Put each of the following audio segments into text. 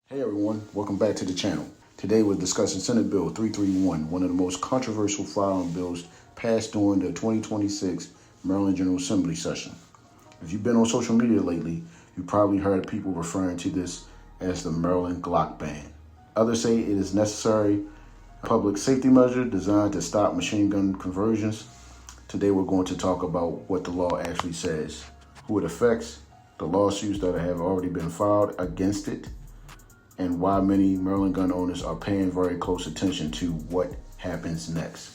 Hey everyone, welcome back to the channel. Today we're discussing Senate Bill 331, one of the most controversial firearm bills passed during the 2026 Maryland General Assembly session. If you've been on social media lately, you probably heard people referring to this as the Maryland Glock ban. Others say it is necessary public safety measure designed to stop machine gun conversions. Today we're going to talk about what the law actually says, who it affects, the lawsuits that have already been filed against it, and why many Maryland gun owners are paying very close attention to what happens next.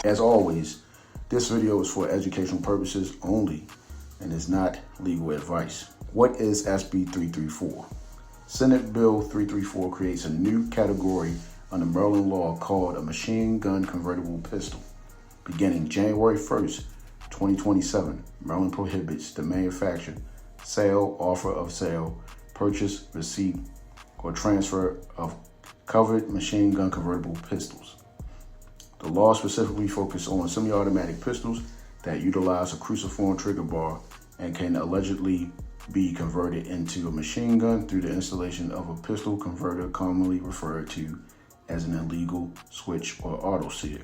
As always, this video is for educational purposes only and is not legal advice. What is SB 334? Senate Bill 334 creates a new category under Maryland law called a machine gun convertible pistol. Beginning January 1st, 2027, Maryland prohibits the manufacture, sale, offer of sale, purchase, receipt, or transfer of covered machine gun convertible pistols. The law specifically focuses on semi-automatic pistols that utilize a cruciform trigger bar and can allegedly be converted into a machine gun through the installation of a pistol converter, commonly referred to as an illegal switch or auto sear.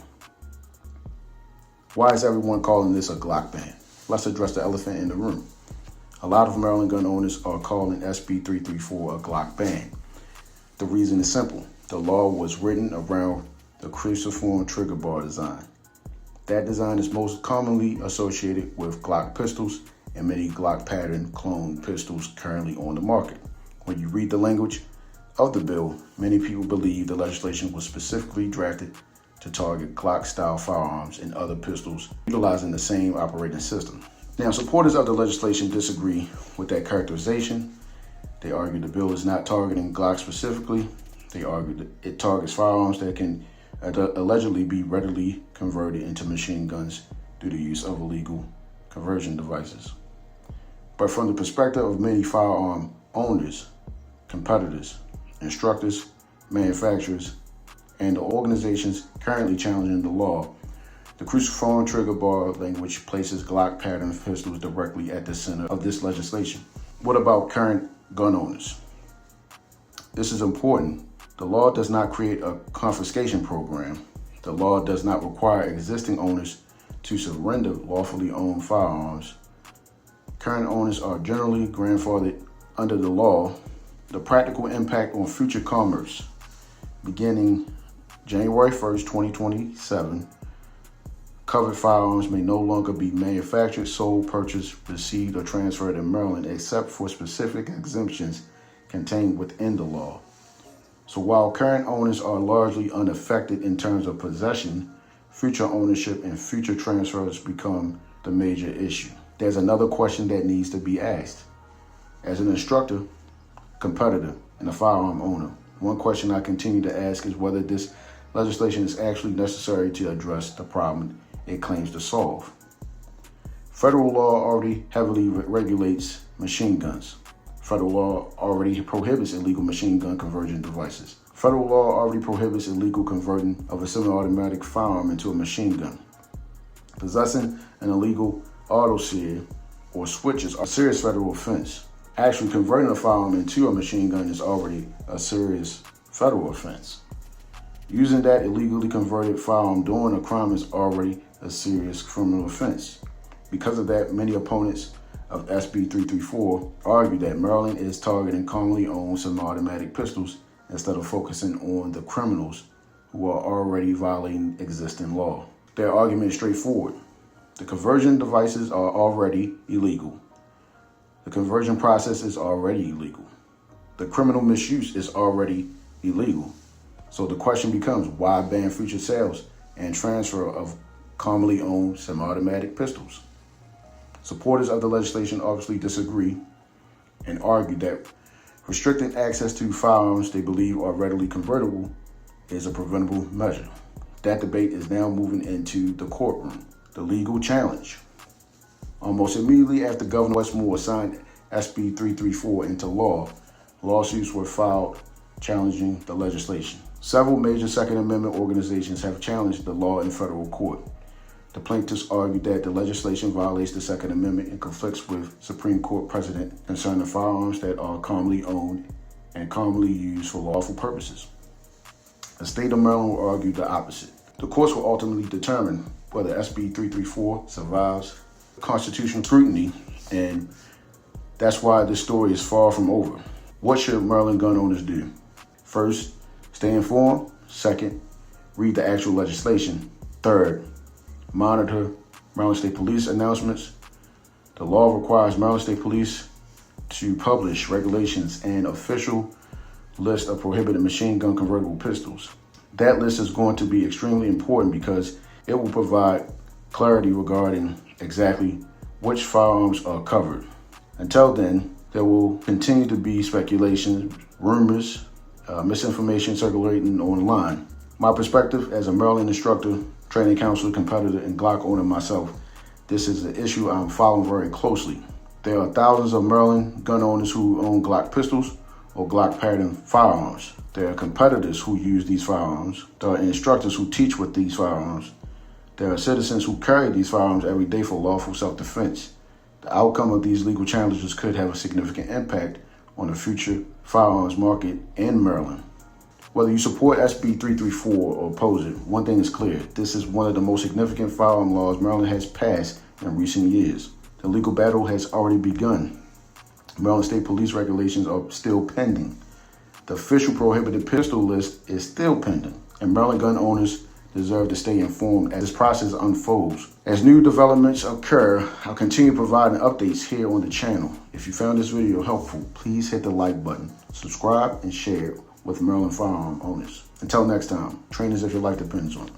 Why is everyone calling this a Glock ban? Let's address the elephant in the room. A lot of Maryland gun owners are calling SB 334 a Glock ban. The reason is simple. The law was written around the cruciform trigger bar design. That design is most commonly associated with Glock pistols and many Glock pattern clone pistols currently on the market. When you read the language of the bill, many people believe the legislation was specifically drafted to target Glock style firearms and other pistols utilizing the same operating system. Now, supporters of the legislation disagree with that characterization. They argue the bill is not targeting Glock specifically. They argue that it targets firearms that can allegedly be readily converted into machine guns through the use of illegal conversion devices. But from the perspective of many firearm owners, competitors, instructors, manufacturers, and the organizations currently challenging the law, the cruciform trigger bar language places Glock pattern pistols directly at the center of this legislation. What about current gun owners? This is important. The law does not create a confiscation program. The law does not require existing owners to surrender lawfully owned firearms. Current owners are generally grandfathered under the law. The practical impact on future commerce. Beginning January 1st, 2027, covered firearms may no longer be manufactured, sold, purchased, received, or transferred in Maryland except for specific exemptions contained within the law. So while current owners are largely unaffected in terms of possession, future ownership and future transfers become the major issue. There's another question that needs to be asked. As an instructor, competitor, and a firearm owner, one question I continue to ask is whether this legislation is actually necessary to address the problem it claims to solve. Federal law already heavily regulates machine guns. Federal law already prohibits illegal machine gun conversion devices. Federal law already prohibits illegal converting of a semi-automatic firearm into a machine gun. Possessing an illegal auto sear or switches are a serious federal offense. Actually converting a firearm into a machine gun is already a serious federal offense. Using that illegally converted firearm during a crime is already a serious criminal offense. Because of that, many opponents of SB 334 argue that Maryland is targeting commonly owned semi-automatic pistols instead of focusing on the criminals who are already violating existing law. Their argument is straightforward. The conversion devices are already illegal. The conversion process is already illegal. The criminal misuse is already illegal. So the question becomes, why ban future sales and transfer of commonly owned semi-automatic pistols? Supporters of the legislation obviously disagree and argue that restricting access to firearms they believe are readily convertible is a preventable measure. That debate is now moving into the courtroom. The legal challenge. Almost immediately after Governor Westmore signed SB 334 into law, lawsuits were filed challenging the legislation. Several major Second Amendment organizations have challenged the law in federal court. The plaintiffs argued that the legislation violates the Second Amendment and conflicts with Supreme Court precedent concerning firearms that are commonly owned and commonly used for lawful purposes. The state of Maryland will argue the opposite. The courts will ultimately determine whether SB 334 survives constitutional scrutiny, and that's why this story is far from over. What should Maryland gun owners do? First, stay informed. Second, read the actual legislation. Third, monitor Maryland State Police announcements. The law requires Maryland State Police to publish regulations and official list of prohibited machine gun convertible pistols. That list is going to be extremely important because it will provide clarity regarding exactly which firearms are covered. Until then, there will continue to be speculation, rumors, misinformation circulating online. My perspective as a Maryland instructor, training counselor, competitor, and Glock owner myself, this is an issue I'm following very closely. There are thousands of Maryland gun owners who own Glock pistols or Glock pattern firearms. There are competitors who use these firearms. There are instructors who teach with these firearms. There are citizens who carry these firearms every day for lawful self-defense. The outcome of these legal challenges could have a significant impact on the future firearms market in Maryland. Whether you support SB 334 or oppose it, one thing is clear. This is one of the most significant firearm laws Maryland has passed in recent years. The legal battle has already begun. Maryland State Police regulations are still pending. The official prohibited pistol list is still pending, and Maryland gun owners deserve to stay informed as this process unfolds. As new developments occur, I'll continue providing updates here on the channel. If you found this video helpful, please hit the like button, subscribe, and share it with Maryland firearm owners. Until next time, train as if your life depends on it.